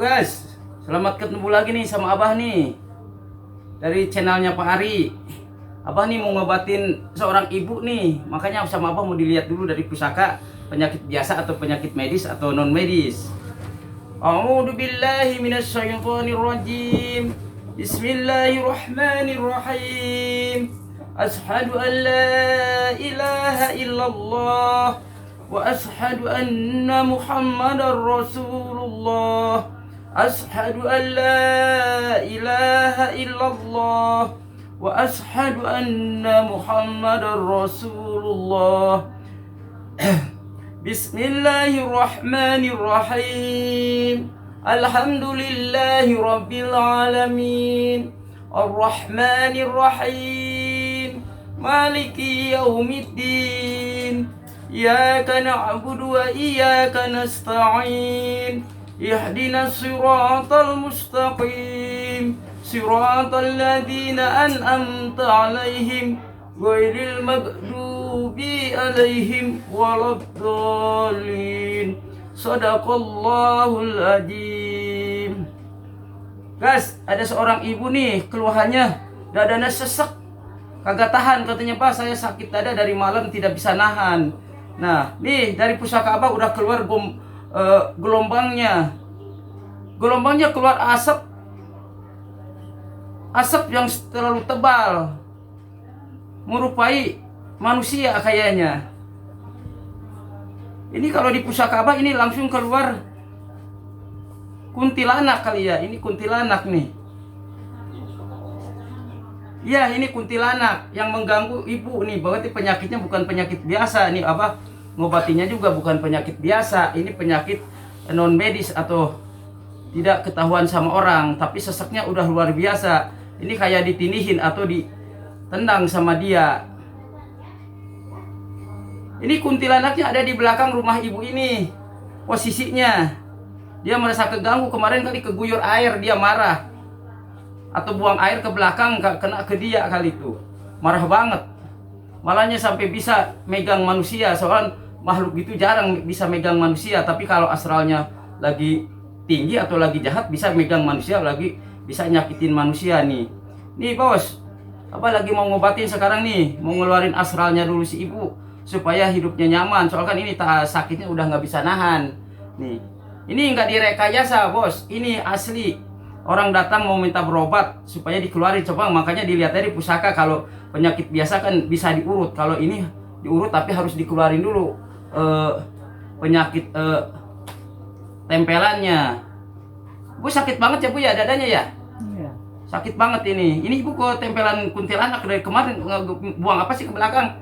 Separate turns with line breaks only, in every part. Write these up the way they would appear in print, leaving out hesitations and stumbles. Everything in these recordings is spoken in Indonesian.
guys, selamat ketemu lagi nih sama Abah nih dari channelnya Pak Ari. Abah nih mau ngobatin seorang ibu nih, makanya sama Abah mau dilihat dulu dari pusaka penyakit biasa atau penyakit medis atau non medis. A'udzu billahi minasyaitonir rajim. Bismillahirrahmanirrahim. Asyhadu an la ilaha illallah wa asyhadu anna Muhammadar Rasulullah. Asyhadu an la ilaha illallah wa asyhadu anna Muhammadar Rasulullah. Bismillahirrahmanirrahim. Alhamdulillahi rabbil alamin. Ar-Rahmanir-Rahim. Maliki yaumiddin. Iyyaka na'budu wa iyyaka nasta'in. Ihdinas siratal mustaqim. Siratal ladzina an'amta 'alaihim ghairil maghdubi 'alaihim waladdallin. Shadaqallahul adzim. Guys, ada seorang ibu nih, keluhannya dadanya sesek, kagak tahan katanya, Pak saya sakit dada dari malam tidak bisa nahan. Nah nih dari pusaka Abah udah keluar gelombangnya keluar asap yang terlalu tebal, merupai manusia kayaknya. Ini kalau di pusaka Abah ini langsung keluar kuntilanak kali ya. Ini kuntilanak nih. Ya ini kuntilanak yang mengganggu ibu nih. Berarti penyakitnya bukan penyakit biasa nih. Abah ngobatinya juga bukan penyakit biasa. Ini penyakit non medis atau tidak ketahuan sama orang, tapi seseknya udah luar biasa. Ini kayak ditinihin atau ditendang sama dia. Ini kuntilanaknya ada di belakang rumah ibu ini posisinya. Dia merasa keganggu, kemarin kali keguyur air, dia marah. Atau buang air ke belakang, kena ke dia kali itu. Marah banget. Malahnya sampai bisa megang manusia. Soalnya makhluk itu jarang bisa megang manusia. Tapi kalau astralnya lagi tinggi atau lagi jahat, bisa megang manusia, lagi bisa nyakitin manusia nih. Nih bos, apa lagi mau ngobatin sekarang nih. Mau ngeluarin astralnya dulu si ibu, supaya hidupnya nyaman. Soalnya kan ini sakitnya udah nggak bisa nahan. Nih. Ini nggak direkayasa bos, ini asli. Orang datang mau minta berobat supaya dikeluarin, coba makanya dilihat dari pusaka. Kalau penyakit biasa kan bisa diurut, kalau ini diurut tapi harus dikeluarin dulu penyakit tempelannya. Bu sakit banget ya bu ya dadanya ya? Iya. Sakit banget ini. Ini ibu kok tempelan kuntilanak dari kemarin, buang apa sih ke belakang?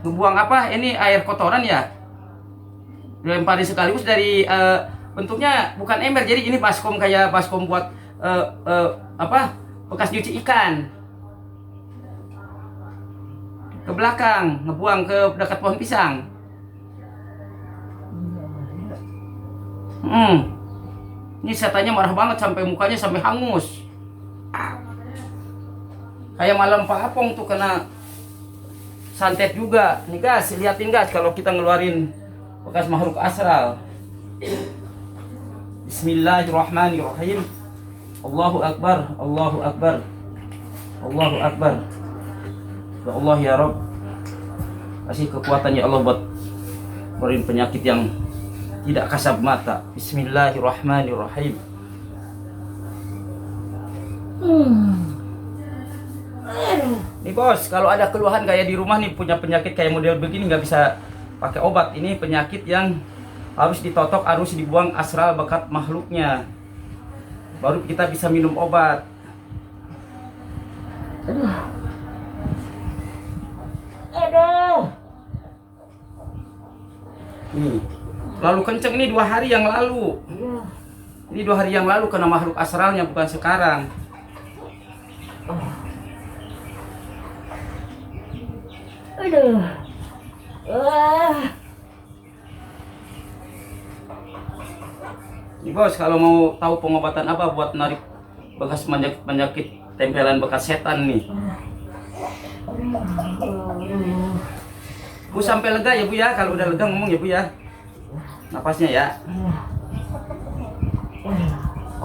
Ngebuang apa? Ini air kotoran ya? Dilemparin sekaligus dari bentuknya bukan ember, jadi ini baskom, kayak baskom buat bekas cuci ikan. Ke belakang, ngebuang ke dekat pohon pisang. Ini setannya marah banget sampai mukanya sampai hangus. Kayak malam Pak Apong tuh kena santet juga. Nih guys, liatin guys kalau kita ngeluarin bekas makhluk astral. Bismillahirrahmanirrahim. Allahu Akbar, Allahu Akbar, Allahu Akbar. Ya Allah ya Rabb, kasih kekuatan ya Allah buat ngeluarin penyakit yang tidak kasat mata. Bismillahirrahmanirrahim. Nih bos, kalau ada keluhan kayak di rumah nih, punya penyakit kayak model begini, nggak bisa pakai obat. Ini penyakit yang harus ditotok, harus dibuang astral bekat makhluknya, baru kita bisa minum obat. Aduh. Nih, lalu kenceng nih 2 hari yang lalu. Ini 2 hari yang lalu kena makhluk astralnya, bukan sekarang. Aduh. Nih bos, kalau mau tahu pengobatan apa buat narik bekas penyakit tempelan bekas setan nih. Bu sampai lega ya bu ya, kalau udah lega ngomong ya bu ya. Napasnya ya.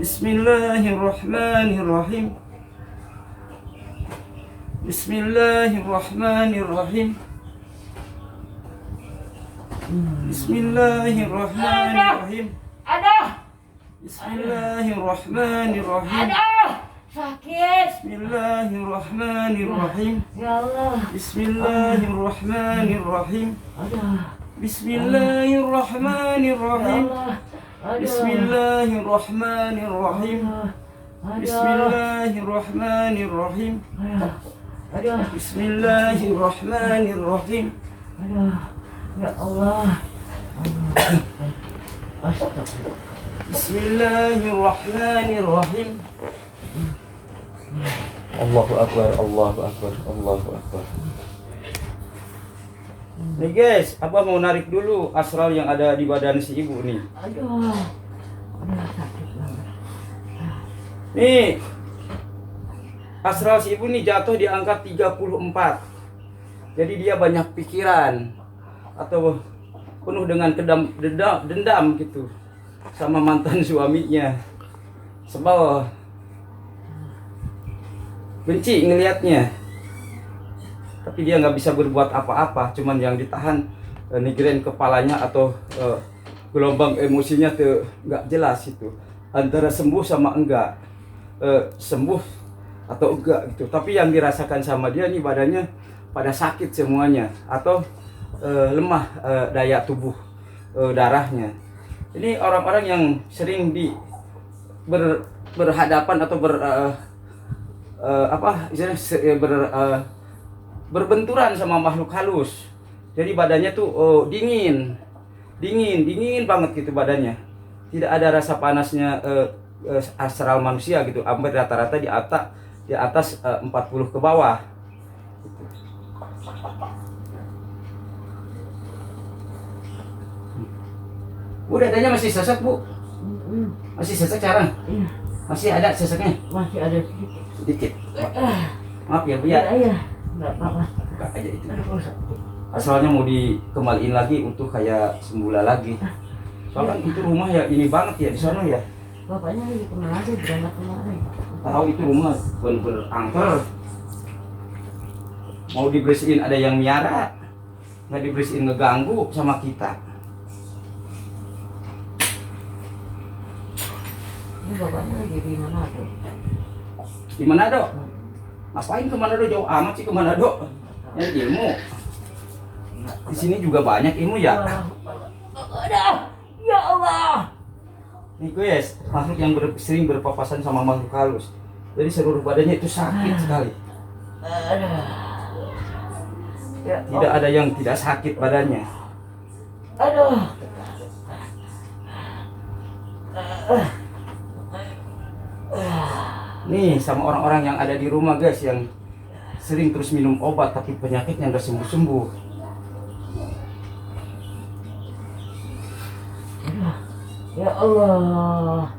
Bismillahirrahmanirrahim. Bismillahirrahmanirrahim. Bismillahirrahmanirrahim.
Aduh,
Bismillahirrahmanirrahim.
aduh, sakit.
Bismillahirrahmanirrahim.
Ya Allah.
Bismillahirrahmanirrahim.
Aduh.
Bismillahirrahmanirrahim.
Aduh.
Bismillahirrahmanirrahim.
Aduh.
Bismillahirrahmanirrahim.
Aduh.
Bismillahirrahmanirrahim.
Aduh. Ya Allah. Astagfirullah.
Bismillahirrahmanirrahim.
Allahu Akbar, Allahu Akbar, Allahu Akbar.
Nih guys, Abah mau narik dulu astral yang ada di badan si ibu nih.
Aduh. Aduh, sakit banget.
Nih, astral si ibu nih jatuh di angka 34. Jadi dia banyak pikiran atau penuh dengan dendam gitu sama mantan suaminya. Sebel, benci ngelihatnya. Tapi dia nggak bisa berbuat apa-apa, cuman yang ditahan migrain kepalanya atau gelombang emosinya tuh nggak jelas itu, antara sembuh sama enggak, sembuh atau enggak gitu. Tapi yang dirasakan sama dia nih badannya pada sakit semuanya atau lemah daya tubuh, darahnya. Ini orang-orang yang sering berhadapan atau berbenturan sama makhluk halus. Jadi badannya tuh dingin banget gitu badannya. Tidak ada rasa panasnya astral manusia gitu. Hampir rata-rata di atas 40 ke bawah. Gitu. Bu, dadanya masih sesak, Bu? Masih sesak sekarang?
Iya.
Masih ada seseknya?
Masih ada sedikit.
Sedikit. Maaf ya, Bu ya.
Iya. Enggak apa-apa.
Buka aja itu.
Aduh, sakit.
Asalnya mau dikembaliin lagi untuk kayak semula lagi. Soalnya kan itu rumah ya ini banget ya di sana ya.
Bapaknya lagi kemana berangkat kemarin.
Tahu itu rumah bener-bener angker. Mau dibersihin ada yang miara, nggak dibersihin ngeganggu sama kita.
Ini bapaknya lagi di mana tuh?
Di Manado? Ngapain ke Manado, jauh amat sih ke Manado? Nyari ilmu. Di sini juga banyak ilmu ya.
Aduh, ya Allah.
Nih guys, makhluk yang sering berpapasan sama makhluk halus. Jadi seluruh badannya itu sakit sekali.
Aduh. Ya,
Tidak ada yang tidak sakit badannya.
aduh.
Nih sama orang-orang yang ada di rumah guys, yang sering terus minum obat tapi penyakitnya nggak sembuh-sembuh.
Ya Allah.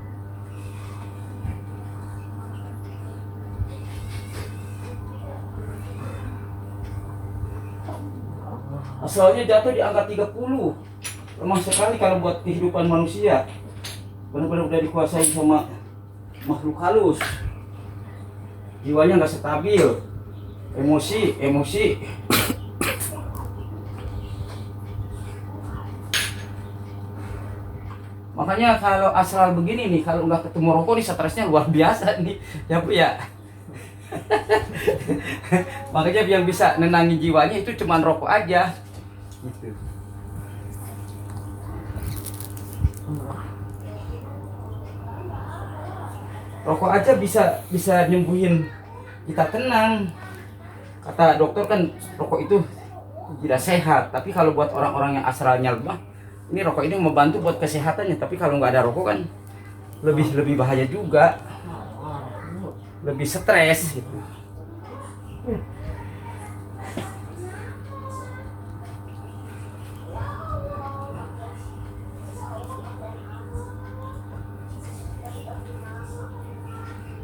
Asalnya jatuh di angka 30. Lemah sekali kalau buat kehidupan manusia. Benar-benar udah dikuasai sama makhluk halus. Jiwanya nggak stabil. Emosi. Makanya kalau astral begini nih, kalau nggak ketemu rokok nih stresnya luar biasa nih, ya Bu ya. Makanya yang bisa nenangin jiwanya itu cuman rokok aja. Gitu. Rokok aja bisa nyembuhin kita tenang. Kata dokter kan rokok itu tidak sehat, tapi kalau buat orang-orang yang astralnya lemah, ini rokok ini membantu buat kesehatannya. Tapi kalau nggak ada rokok kan lebih bahaya juga, lebih stres gitu.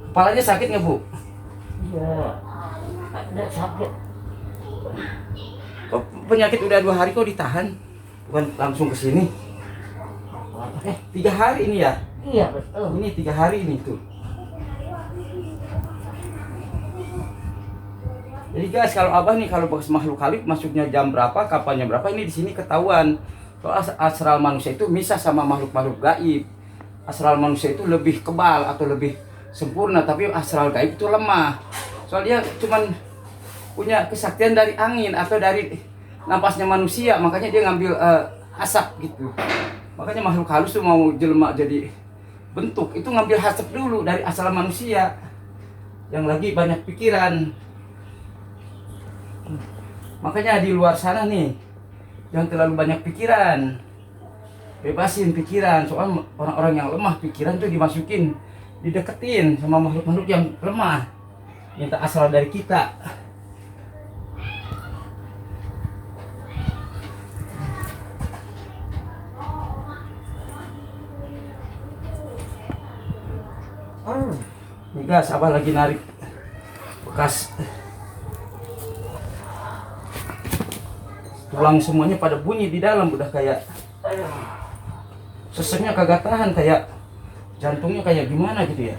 Kepalanya sakit nggak Bu?
Ya, ada sakit.
Kok penyakit udah 2 hari kok ditahan? Bukan langsung ke sini? 3 hari ini ya?
Iya betul.
Ini 3 hari ini tuh. Jadi guys, kalau abah nih kalau bekas makhluk halus masuknya jam berapa, kapannya berapa, ini di sini ketahuan. Kalau astral manusia itu misah sama makhluk-makhluk gaib. Astral manusia itu lebih kebal atau lebih sempurna, tapi astral gaib itu lemah. Soalnya cuman punya kesaktian dari angin atau dari napasnya manusia, makanya dia ngambil asap gitu. Makanya makhluk halus tuh mau jelma jadi bentuk itu ngambil asap dulu dari astral manusia yang lagi banyak pikiran. Makanya di luar sana nih jangan terlalu banyak pikiran, bebasin pikiran. Soal orang-orang yang lemah pikiran tuh dimasukin, dideketin sama makhluk-makhluk yang lemah, minta asal dari kita. Nih guys, abah lagi narik bekas tulang, semuanya pada bunyi di dalam, udah kayak seseknya kagak tahan, kayak jantungnya kayak gimana gitu ya.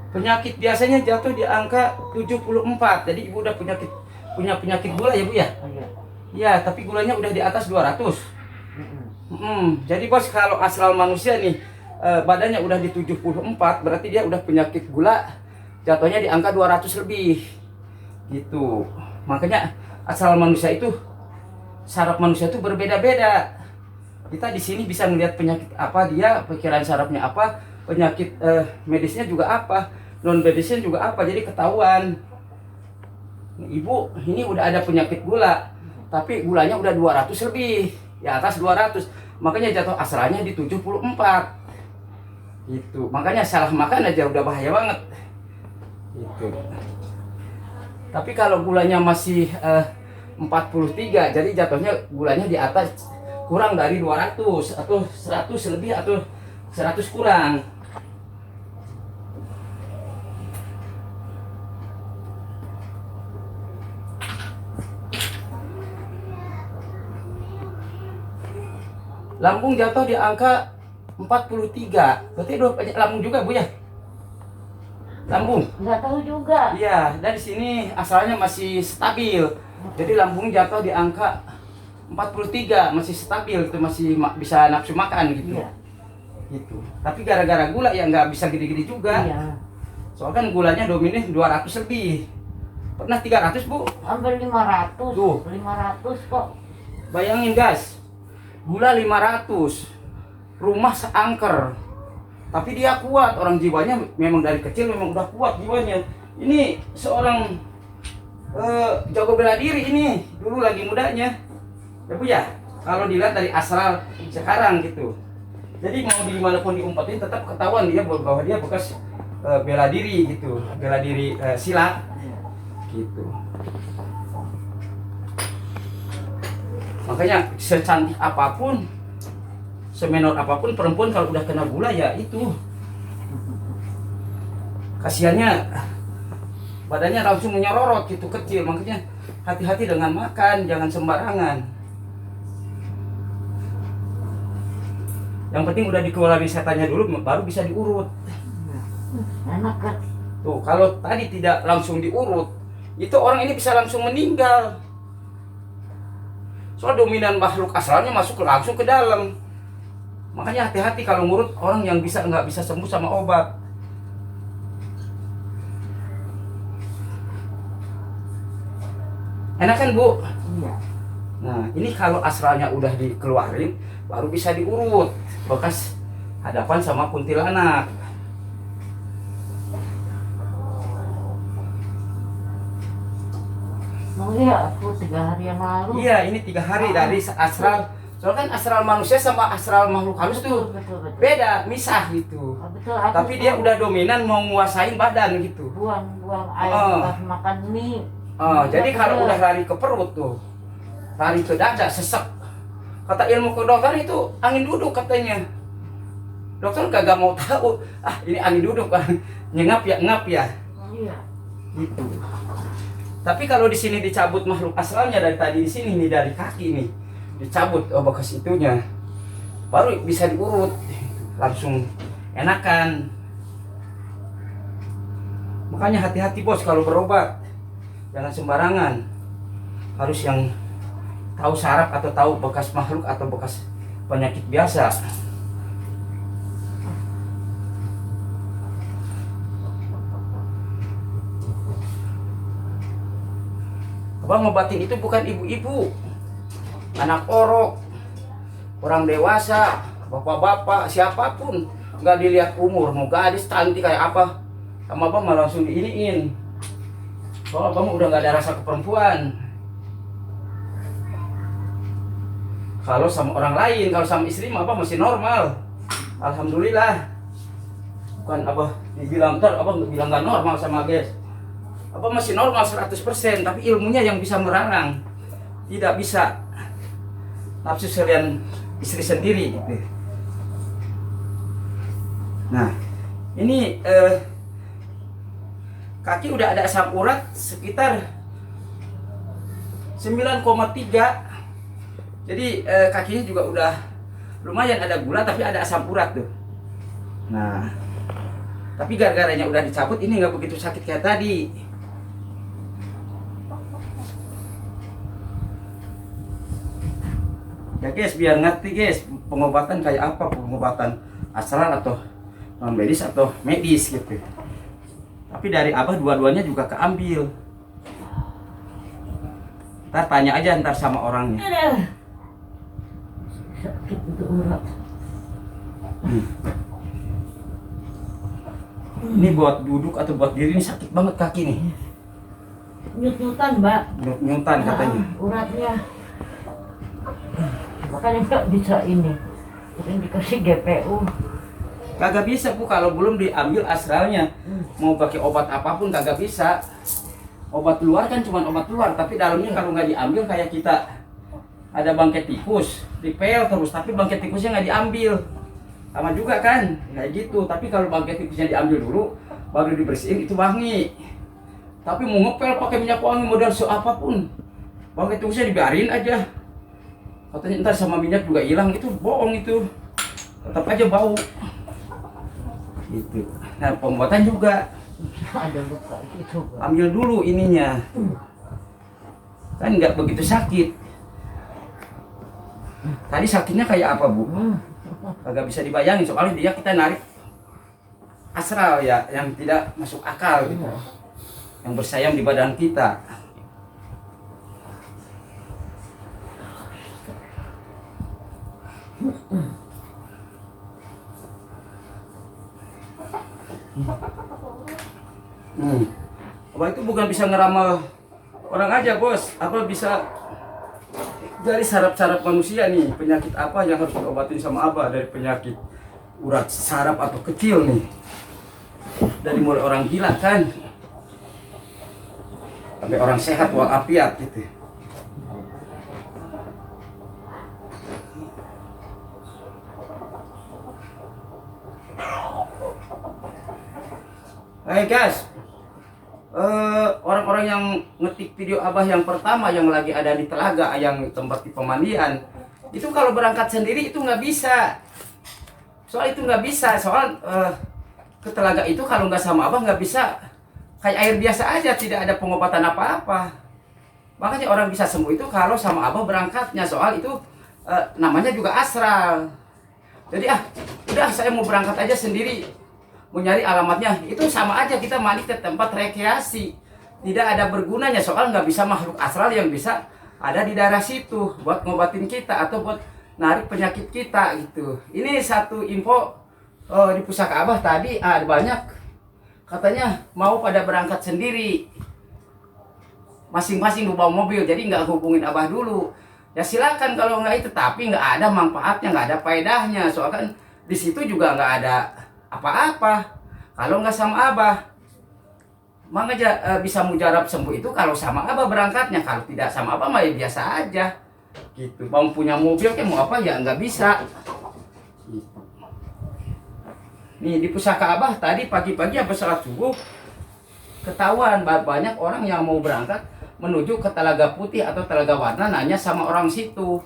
Penyakit biasanya jatuh di angka 74. Jadi ibu udah punya penyakit gula ya bu ya?
Iya.
Iya, tapi gulanya udah di atas 200. Jadi bos, kalau astral manusia nih badannya udah di 74, berarti dia udah penyakit gula, jatuhnya di angka 200 lebih. Gitu. Makanya astral manusia itu, saraf manusia itu berbeda-beda. Kita di sini bisa melihat penyakit apa dia, pikiran sarafnya apa, penyakit medisnya juga apa, non medisnya juga apa, jadi ketahuan. Ibu ini udah ada penyakit gula, tapi gulanya udah 200 lebih, di atas 200. Makanya jatuh astralnya di 74. Gitu. Makanya salah makan aja udah bahaya banget. Gitu. Tapi kalau gulanya masih 43, jadi jatuhnya gulanya di atas, kurang dari 200 atau 100 lebih atau 100 kurang. Lambung jatuh di angka 43. Berarti udah banyak lambung juga bu ya? Lambung?
Nggak tahu juga.
Iya, dari sini asalnya masih stabil. Jadi lambung jatuh di angka 43, masih stabil, itu masih bisa nafsu makan gitu.
Iya.
Gitu. Tapi gara-gara gula ya nggak bisa gede-gede juga.
Iya.
Soalnya kan gulanya dominan 200 lebih. Pernah 300 bu?
Hampir 500.
Tuh.
500 kok.
Bayangin guys, gula 500, rumah seangker, tapi dia kuat, orang jiwanya memang dari kecil memang udah kuat jiwanya. Ini seorang jago bela diri ini, dulu lagi mudanya, ya bu ya, kalau dilihat dari astral sekarang gitu. Jadi mau dimanapun diumpetin tetap ketahuan dia bahwa dia bekas bela diri gitu, bela diri silat gitu. Makanya secantik apapun, semenor apapun perempuan kalau udah kena gula ya itu kasihannya badannya langsung menyorot gitu kecil. Makanya hati-hati dengan makan, jangan sembarangan. Yang penting udah dikeluarin setannya dulu baru bisa diurut.
Enak kan?
Tuh, kalau tadi tidak langsung diurut, itu orang ini bisa langsung meninggal. Soal dominan makhluk asalnya masuk langsung ke dalam. Makanya hati-hati kalau ngurut orang yang nggak bisa sembuh sama obat. Enak kan bu?
Iya.
Nah ini kalau astralnya udah dikeluarin baru bisa diurut bekas hadapan sama kuntilanak.
Oh iya, aku 3 hari yang lalu.
Iya, ini 3 hari dari astral. Soalnya kan astral manusia sama astral makhluk halus tuh
Betul.
beda, misah gitu.
Betul. Aku
Tapi dia udah dominan mau nguasain badan gitu.
buang air
Oh.
pas makan mie.
Oh, jadi kalau
Betul.
udah lari ke perut tuh, lari ke dada, sesek. Kata ilmu kedokteran itu angin duduk katanya. Dokter kagak mau tahu. Ah, ini angin duduk kan. Ngap ya.
Iya.
Gitu. Tapi kalau di sini dicabut makhluk asalnya dari tadi di sini nih dari kaki nih. Dicabut bekas itunya. Baru bisa diurut. Langsung enakan. Makanya hati-hati bos kalau berobat. Jangan sembarangan. Harus yang tahu saraf atau tahu bekas makhluk atau bekas penyakit biasa. Abang ngobatin itu bukan ibu-ibu, anak orok, orang dewasa, bapak-bapak, siapapun. Nggak dilihat umur, mau gadis cantik kayak apa, sama abang malah langsung diiniin. Soalnya abang udah nggak ada rasa keperempuan. Kalau sama orang lain, kalau sama istri mah abang masih normal. Alhamdulillah. Bukan abang dibilang ntar, abang bilang nggak normal sama guys. Apa masih normal 100%, tapi ilmunya yang bisa merarang. Tidak bisa nafsu sekalian istri sendiri gitu. Nah, ini kaki udah ada asam urat sekitar 9,3. Jadi kakinya juga udah lumayan ada gula tapi ada asam urat tuh. Nah, tapi gara-garanya udah dicabut ini nggak begitu sakit kayak tadi. Ya guys, biar ngerti guys, pengobatan kayak apa, pengobatan asal atau non medis atau medis gitu. Tapi dari abah dua-duanya juga keambil. Ntar tanya aja ntar sama orangnya.
Aduh. Sakit itu urat.
Ini buat duduk atau buat diri ini sakit banget kaki nih.
Nyut-nyutan, Mbak.
Nyutan katanya.
Uratnya. Makanya nggak bisa ini. Mungkin dikasih GPU.
Kagak bisa bu kalau belum diambil astralnya. Mau pakai obat apapun kagak bisa. Obat luar kan cuma obat luar, tapi dalamnya kalau nggak diambil kayak kita ada bangkai tikus, dipel terus, tapi bangkai tikusnya nggak diambil. Sama juga kan, kayak gitu. Tapi kalau bangkai tikusnya diambil dulu, baru dibersihin itu wangi. Tapi mau ngepel pakai minyak wangi modal apapun, bangkai tikusnya dibiarin aja. Katanya ntar sama minyak juga hilang, itu bohong itu. Tetap aja bau. Gitu. Nah pengobatan juga.
Ada luka gitu, Mbak.
Ambil dulu ininya. Kan nggak begitu sakit. Tadi sakitnya kayak apa bu? Agak bisa dibayangin soalnya dia kita narik astral ya, yang tidak masuk akal gitu. Yang bersayang di badan kita. Apa itu bukan bisa ngeramal orang aja bos, apa bisa dari saraf-saraf manusia nih, penyakit apa yang harus diobatin sama abah dari penyakit urat saraf atau kecil nih, dari mulai orang gila kan sampai orang sehat walafiat gitu. Hai guys, orang-orang yang ngetik video abah yang pertama yang lagi ada di telaga, yang tempat di pemandian, itu kalau berangkat sendiri itu nggak bisa. Soal itu nggak bisa, soal ke telaga itu kalau nggak sama abah nggak bisa, kayak air biasa aja, tidak ada pengobatan apa-apa. Makanya orang bisa sembuh itu kalau sama abah berangkatnya, soal itu namanya juga astral. Jadi udah saya mau berangkat aja sendiri. Mau nyari alamatnya, itu sama aja kita mandi ke tempat rekreasi. Tidak ada bergunanya, soal nggak bisa makhluk astral yang bisa ada di daerah situ buat ngobatin kita atau buat narik penyakit kita gitu. Ini satu info di pusaka abah tadi ada banyak katanya mau pada berangkat sendiri, masing-masing bawa mobil, jadi nggak hubungin abah dulu. Ya silakan kalau nggak itu, tapi nggak ada manfaatnya, nggak ada faedahnya, soal kan di situ juga nggak ada apa-apa kalau nggak sama abah. Makanya bisa mujarab sembuh itu kalau sama abah berangkatnya, kalau tidak sama abah mah ya biasa aja. gitu. Mau punya mobil kayak mau apa ya nggak bisa gitu. Nih di pusaka Abah tadi pagi-pagi habis salat subuh ketahuan banyak orang yang mau berangkat menuju ke Telaga Putih atau Telaga Warna, nanya sama orang situ.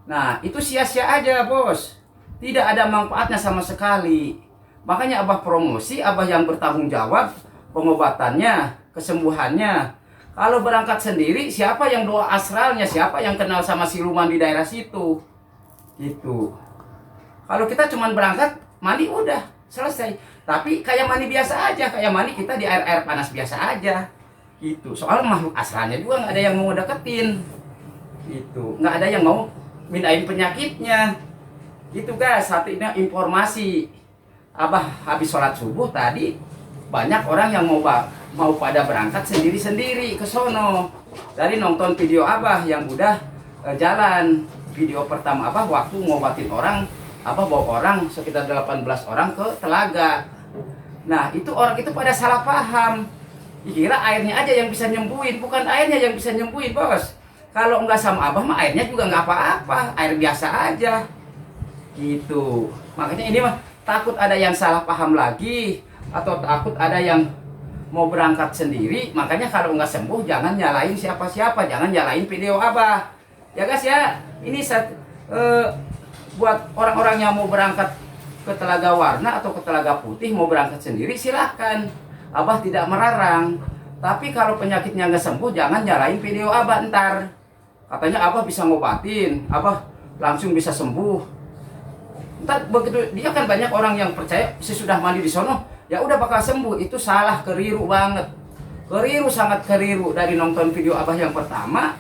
Nah itu sia-sia aja bos, tidak ada manfaatnya sama sekali. Makanya Abah promosi, Abah yang bertanggung jawab pengobatannya, kesembuhannya. Kalau berangkat sendiri, siapa yang doa astralnya, siapa yang kenal sama siluman di daerah situ gitu. Kalau kita cuma berangkat mandi udah selesai, tapi kayak mandi biasa aja, kayak mandi kita di air panas biasa aja gitu. Soal makhluk asalnya juga nggak ada yang mau deketin gitu, nggak ada yang mau mindahin penyakitnya gitu guys. Satu ini informasi. Abah habis sholat subuh tadi banyak orang yang mau pada berangkat sendiri-sendiri ke sono. Dari nonton video Abah yang udah jalan, video pertama Abah waktu ngobatin orang, Abah bawa orang sekitar 18 orang ke telaga. Nah itu orang itu pada salah paham, dikira airnya aja yang bisa nyembuhin. Bukan airnya yang bisa nyembuhin bos. Kalau nggak sama Abah mah airnya juga nggak apa-apa, air biasa aja gitu. Makanya ini mah takut ada yang salah paham lagi, atau takut ada yang mau berangkat sendiri. Makanya kalau nggak sembuh jangan nyalain siapa-siapa, jangan nyalain video Abah ya guys ya. Ini buat orang-orang yang mau berangkat ke Telaga Warna atau ke Telaga Putih, mau berangkat sendiri silahkan, Abah tidak melarang. Tapi kalau penyakitnya nggak sembuh jangan nyalain video Abah ntar. Katanya Abah bisa ngobatin, Abah langsung bisa sembuh. Ntar begitu dia kan banyak orang yang percaya sesudah mandi di sono ya udah bakal sembuh. Itu salah, keliru banget, keliru, sangat keliru. Dari nonton video Abah yang pertama,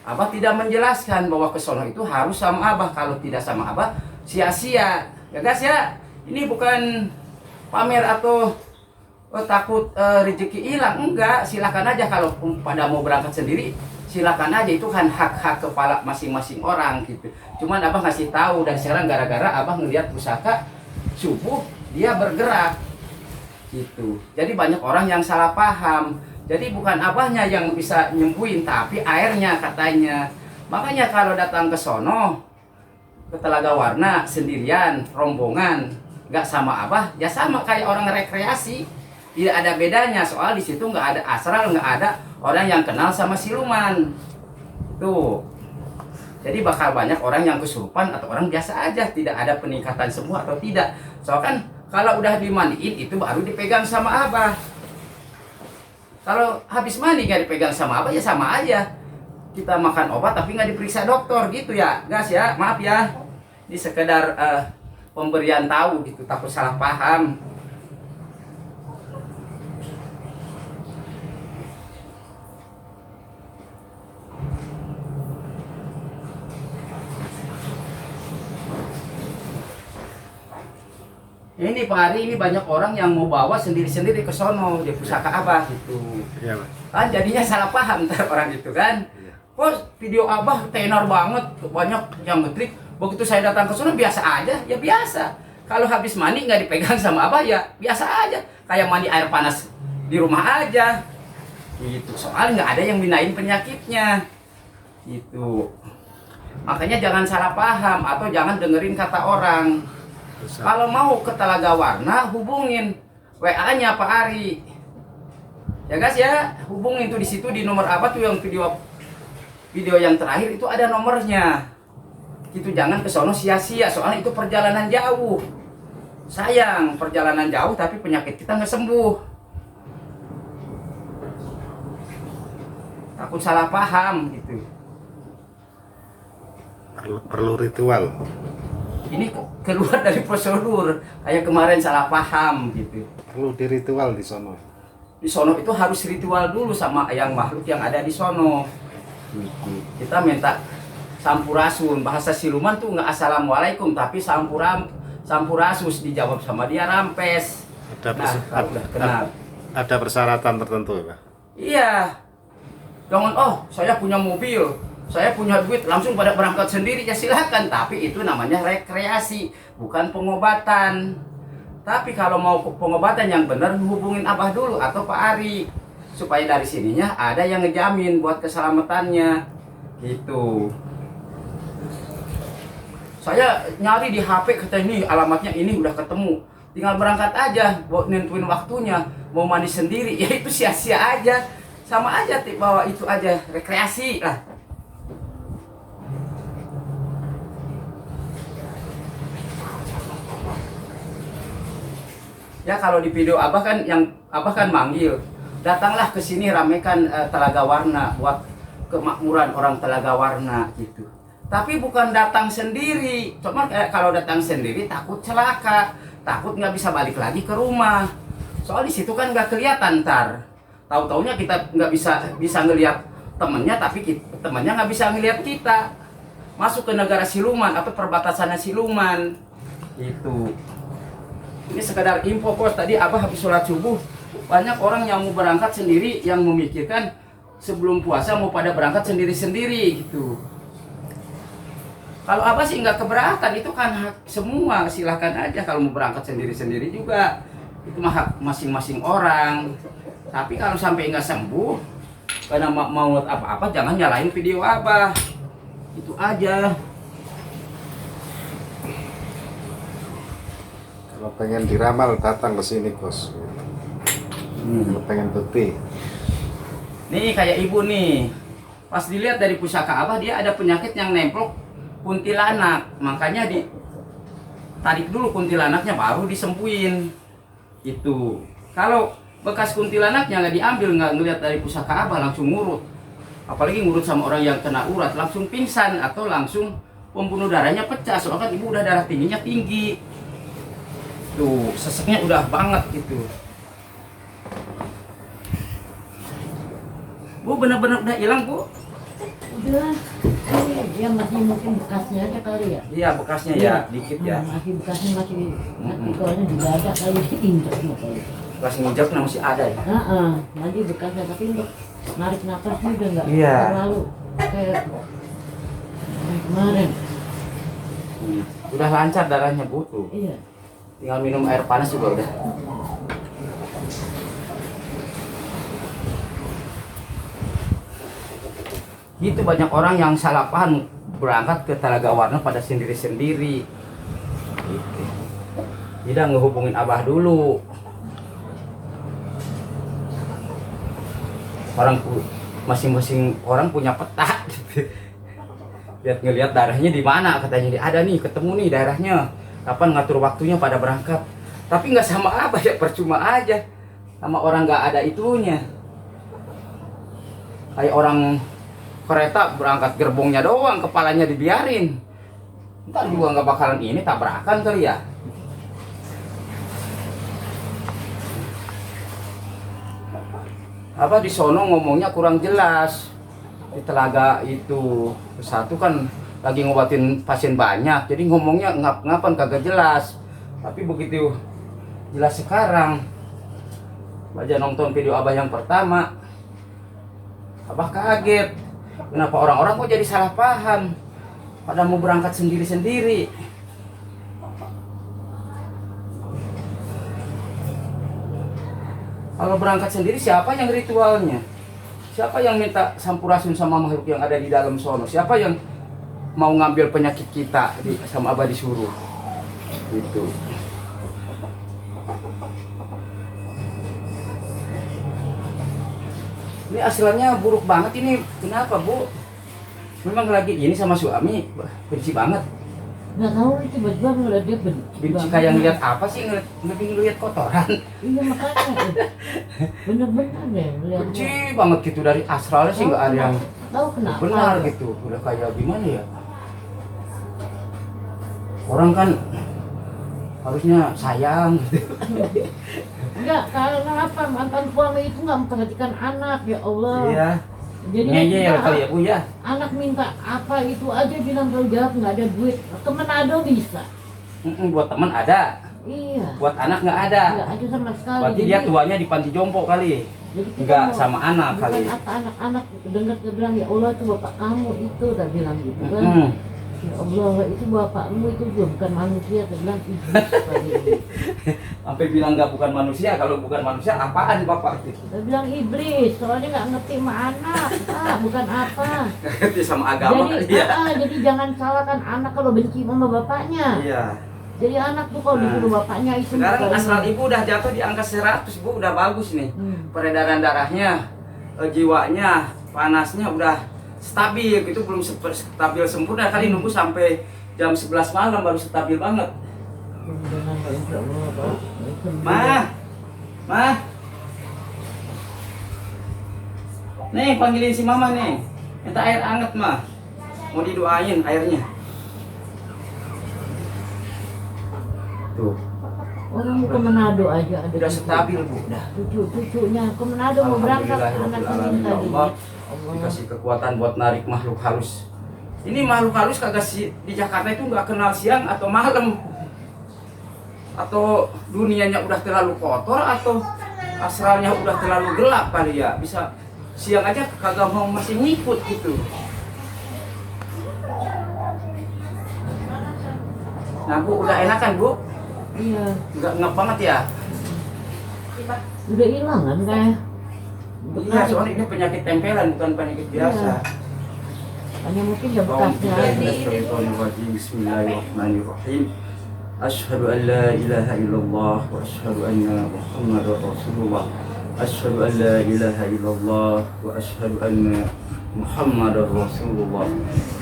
Abah tidak menjelaskan bahwa ke sono itu harus sama Abah. Kalau tidak sama Abah sia-sia ya guys ya. Ini bukan pamer atau takut rezeki hilang, enggak. Silakan aja kalau pada mau berangkat sendiri, silakan aja, itu kan hak-hak kepala masing-masing orang gitu. Cuman Abah ngasih tahu, dan sekarang gara-gara Abah ngelihat pusaka subuh dia bergerak gitu. Jadi banyak orang yang salah paham. Jadi bukan Abahnya yang bisa nyembuhin, tapi airnya katanya. Makanya kalau datang ke sono, ke Telaga Warna sendirian, rombongan, nggak sama Abah, ya sama kayak orang rekreasi. Tidak ada bedanya, soal di situ nggak ada asral, nggak ada orang yang kenal sama siluman. Tuh. Jadi bakal banyak orang yang kesurupan atau orang biasa aja, tidak ada peningkatan sembuh atau tidak. Soal kan kalau udah dimandiin itu baru dipegang sama Abah. Kalau habis mandi nggak dipegang sama Abah ya sama aja kita makan obat tapi nggak diperiksa dokter gitu ya guys ya. Maaf ya, ini sekedar pemberian tahu gitu, takut salah paham. Ini Pak Ari, ini banyak orang yang mau bawa sendiri-sendiri ke sono di pusaka Abah gitu.
Iya, Pak.
Kan jadinya salah paham ntar orang itu kan. Oh video Abah tenar banget, banyak yang ngetrik. Begitu saya datang ke sono biasa aja, ya biasa. Kalau habis mandi nggak dipegang sama Abah ya biasa aja. Kayak mandi air panas di rumah aja. Gitu, soalnya nggak ada yang minain penyakitnya. Gitu. Makanya jangan salah paham atau jangan dengerin kata orang. Kalau mau ke Telaga Warna, hubungin WA-nya Pak Ari. Ya guys ya, hubungin tuh di situ di nomor apa tuh yang video yang terakhir itu ada nomornya. Itu jangan ke sono sia-sia, soalnya itu perjalanan jauh. Sayang, perjalanan jauh tapi penyakit kita nggak sembuh. Takut salah paham gitu.
Perlu ritual.
Ini keluar dari prosedur, kayak kemarin salah paham gitu.
Perlu di ritual di sono.
Di sono itu harus ritual dulu sama yang makhluk yang ada di sono. Kita minta sampurasun. Bahasa siluman tuh nggak assalamualaikum tapi sampurasus, dijawab sama dia rampes.
Ada persyaratan tertentu, Pak?
Iya. Jangan saya punya mobil, saya punya duit, langsung pada berangkat sendiri, ya silakan. Tapi itu namanya rekreasi, bukan pengobatan. Tapi kalau mau pengobatan yang benar, hubungin Abah dulu atau Pak Ari, supaya dari sininya ada yang ngejamin buat keselamatannya gitu. Saya nyari di HP kata ini alamatnya ini udah ketemu. Tinggal berangkat aja, buat nentuin waktunya, mau mandi sendiri, ya itu sia-sia aja. Sama aja bawa itu aja, rekreasi lah. Ya kalau di video Abah kan yang Abah kan manggil, datanglah ke sini ramekan Telaga Warna buat kemakmuran orang Telaga Warna gitu. Tapi bukan datang sendiri, cuma kalau datang sendiri takut celaka, takut nggak bisa balik lagi ke rumah. Soal di situ kan nggak kelihatan ntar. Tahu-taunya kita nggak bisa ngelihat temennya, tapi temennya nggak bisa ngelihat kita. Masuk ke negara siluman atau perbatasannya siluman. Itu. Ini sekedar info kos. Tadi Abah habis sholat subuh, banyak orang yang mau berangkat sendiri yang memikirkan sebelum puasa mau pada berangkat sendiri-sendiri gitu. Kalau Abah sih nggak keberatan, itu kan hak semua, silahkan aja kalau mau berangkat sendiri-sendiri juga. Itu mah hak masing-masing orang. Tapi kalau sampai nggak sembuh, karena mau apa-apa, jangan nyalain video Abah. Itu aja.
Kalau pengen diramal datang ke sini Kos. Kalau pengen bukti.
Nih kayak ibu nih, pas dilihat dari pusaka Abah dia ada penyakit yang nemplok kuntilanak, makanya ditarik dulu kuntilanaknya baru disembuhin. Itu kalau bekas kuntilanaknya nggak diambil, nggak ngelihat dari pusaka Abah, langsung ngurut. Apalagi ngurut sama orang yang kena urat, langsung pingsan atau langsung pembuluh darahnya pecah. Soalnya kan ibu udah darah tingginya tinggi, tuh seseknya udah banget gitu. Bu bener-bener udah hilang bu?
Udah, dia masih mungkin bekasnya aja kali ya.
Iya bekasnya ya, dikit ya.
Masih bekasnya masih soalnya juga ada kali injek kali.
Bekas nginjak masih ada ya.
Masih bekasnya tapi untuk narik nafasnya udah nggak
Iya.
terlalu kayak kemarin.
Udah lancar darahnya bu tuh.
Iya.
Tinggal minum air panas juga udah. Itu banyak orang yang salah paham berangkat ke Telaga Warna pada sendiri-sendiri. Gitu. Tidak ngehubungin Abah dulu. Masing-masing orang punya peta. Gitu. Ngelihat darahnya di mana, katanya ada nih, ketemu nih daerahnya. Kapan ngatur waktunya pada berangkat. Tapi nggak sama Abah ya, percuma aja. Sama orang nggak ada itunya. Kayak orang kereta berangkat gerbongnya doang, kepalanya dibiarin. Ntar juga nggak bakalan ini tabrakan kali ya. Apa di sono ngomongnya kurang jelas. Di Telaga itu satu kan lagi ngobatin pasien banyak, jadi ngomongnya ngap-ngapan kagak jelas. Tapi begitu jelas sekarang, baca nonton video Abah yang pertama, Abah kaget. Kenapa orang-orang kok jadi salah paham pada mau berangkat sendiri-sendiri. Kalau berangkat sendiri siapa yang ritualnya? Siapa yang minta sampurasun sama makhluk yang ada di dalam sono? Siapa yang mau ngambil penyakit kita sama Abah disuruh? Gitu. Ini asilannya buruk banget ini. Kenapa bu? Memang lagi gini sama suami, benci banget.
Nggak tahu tiba-tiba ngeliat dia
Benci kayak ngeliat apa sih? Ngeliat kotoran.
Iya makanya bener-bener deh
Benci banget gitu, dari astralnya sih nggak ada yang
tahu kenapa
benar gitu. Udah kayak gimana ya? Orang kan harusnya sayang gitu.
enggak, karena apa, mantan suami itu nggak memperhatikan anak, ya Allah.
Iya.
Jadi
Ngeyel kali ya bu ya.
anak minta apa itu aja bilang kalau jawab nggak ada duit, ke Manado bisa.
Buat teman ada,
Iya,
buat anak nggak ada.
nggak ada sama sekali.
Berarti dia tuanya di panti jompo kali.
jadi kita
Nggak
mau-
sama anak
bukan
kali.
apa anak-anak dengar dia bilang ya Allah itu bapak kamu itu, udah bilang gitu kan. Ya Allah, itu bapakmu itu juga bukan manusia, saya bilang iblis tadi.
Sampai bilang nggak bukan manusia, kalau bukan manusia apaan bapak itu?
Saya bilang iblis, soalnya nggak ngerti sama anak, bukan apa.
Ngerti sama agama
Jadi,
kali ya.
jadi jangan salahkan anak kalau benci sama bapaknya.
Iya.
Jadi anak tuh kalau disuruh bapaknya itu
Sekarang
bukan
asal
ini.
ibu udah jatuh di angka 100 bu, udah bagus nih. Peredaran darahnya, jiwanya, panasnya udah stabil, itu belum stabil sempurna kali, nunggu sampai jam 11 malam baru stabil banget.
Jangan, insya Allah, Pak.
Mah, nih panggilin si mama nih, minta air hangat mah, mau didoain airnya. Tuh,
Orang mau ke Manado aja ada
udah stabil bu, udah.
cucunya ke Manado mau berangkat anak ini
Ya
tadi.
Allah, dikasih kekuatan buat narik makhluk halus. Ini makhluk halus kagak sih di Jakarta itu nggak kenal siang atau malam, atau dunianya udah terlalu kotor, atau astralnya udah terlalu gelap kali ya. Bisa siang aja kagak mau, masih ngikut gitu. Nah bu, udah enakan bu?
Iya,
Nggak ngap banget ya?
udah hilang kan kayak.
Iya, soalnya ini penyakit tempelan bukan penyakit biasa.
Hanya mungkin udah bekasnya aja.
Bismillahirrahmanirrahim. Asyhadu an la ilaha illallah wa asyhadu anna Muhammadar Rasulullah. Asyhadu an la ilaha illallah wa asyhadu anna Muhammadar Rasulullah.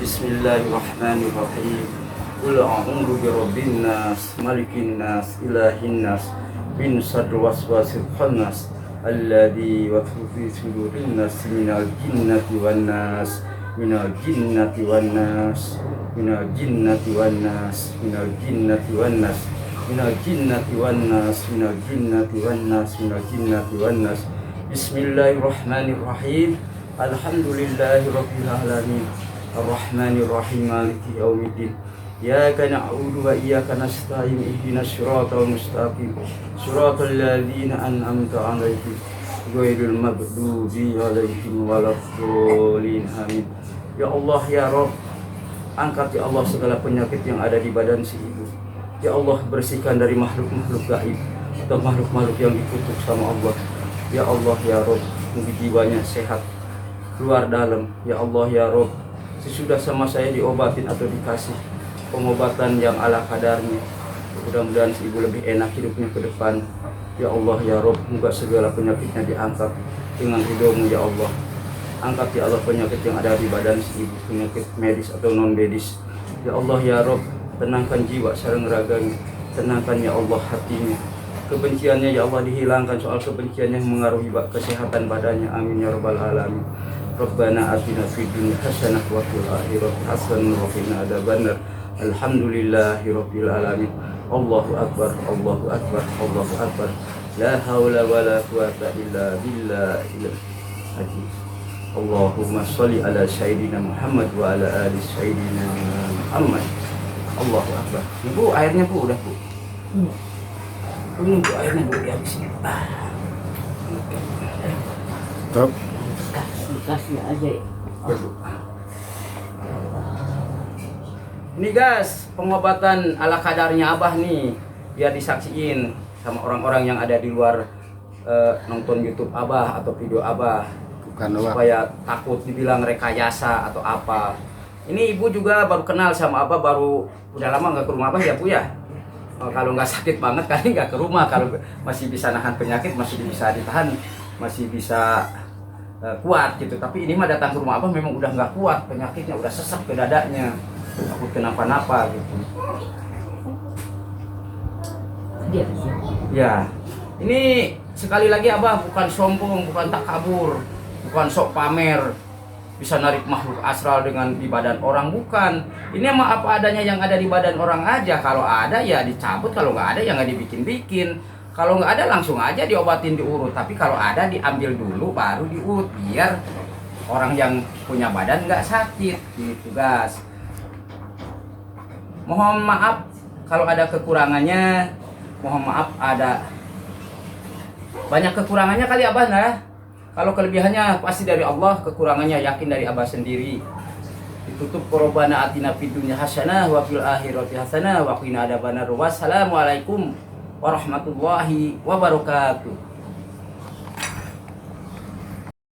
Bismillahirrahmanirrahim. Qul a'udzu birabbin nas, malikin nas, ilahin nas, min syarri waswasil khannas. Alladzi yuwaswisu fi sudurin nas minal jinnati wan nas, minal jinnati wan nas, minal jinnati wan nas, minal jinnati wan nas, minal jinnati wan nas, minal jinnati wan nas, minal jinnati wan nas. Bismillahirrahmanirrahim. Alhamdulillahirabbil alamin. Arrahmanir rahim, maliki yaumiddin. Iyyaka na'budu wa iyyaka nasta'in, ihdinas siratal mustaqim, siratal ladzina an'amta 'alaihim ghairil maghdubi 'alaihim waladdallin. Amin. Ya Allah ya Rabb, angkat ya Allah segala penyakit yang ada di badan si ibu. Ya Allah, bersihkan dari makhluk-makhluk gaib atau makhluk-makhluk yang dikutuk sama Allah. Ya Allah ya Rabb, jiwanya sehat luar dalam. Ya Allah ya Rabb, sesudah sama saya diobatin atau dikasih pengobatan yang ala kadarnya, mudah-mudahan si ibu lebih enak hidupnya ke depan. Ya Allah ya Rob, moga segala penyakitnya diangkat dengan ridho-Mu ya Allah. Angkat ya Allah penyakit yang ada di badan si ibu, penyakit medis atau non medis. Ya Allah ya Rob, tenangkan jiwa sareng raganya, tenangkan ya Allah hatinya. Kebenciannya ya Allah dihilangkan, soal kebenciannya yang mengaruhi kesehatan badannya. Amin ya rabbal alamin. Rabbana atina fid dunya hasanah wa fil akhirati hasanah wa qina adzabannar. Alhamdulillahirabbil alamin. Allahu akbar, Allahu akbar, Allahu akbar. La haula wala quwata illa billahil azim. Allahumma shalli ala sayyidina Muhammad wa ala ali sayyidina Muhammad. Allahu akbar. Ibu, airnya Bu, udah Bu. Ini Bu, airnya Bu, ya habis.
Top.
Kasih aja.
Ya, Bu. Ini guys, pengobatan ala kadarnya Abah nih, biar disaksiin sama orang-orang yang ada di luar nonton YouTube Abah atau video Abah,
Bukan doang.
supaya takut dibilang rekayasa atau apa. Ini ibu juga baru kenal sama Abah, baru udah lama nggak ke rumah Abah ya Bu ya. Kalau nggak sakit banget kali nggak ke rumah, kalau masih bisa nahan penyakit, masih bisa ditahan, masih bisa kuat gitu. Tapi ini mah datang ke rumah Abah memang udah nggak kuat, penyakitnya udah sesek ke dadanya, takut kenapa-napa gitu.
Dia.
Ya, ini sekali lagi Abah bukan sombong, bukan takabur, bukan sok pamer, bisa narik makhluk astral dengan di badan orang, bukan. Ini emang apa adanya yang ada di badan orang aja. Kalau ada ya dicabut, kalau nggak ada ya nggak dibikin-bikin. Kalau nggak ada langsung aja diobatin, diurut. Tapi kalau ada diambil dulu baru diurut, biar orang yang punya badan nggak sakit gitu guys. Mohon maaf kalau ada kekurangannya, mohon maaf ada banyak kekurangannya kali Abah nah. Kalau kelebihannya pasti dari Allah, kekurangannya yakin dari Abah sendiri. Itu tutup korobana atina fid dunya hasanah wa fil akhirati hasanah wa qina adzabannar. Wassalamualaikum warahmatullahi wabarakatuh.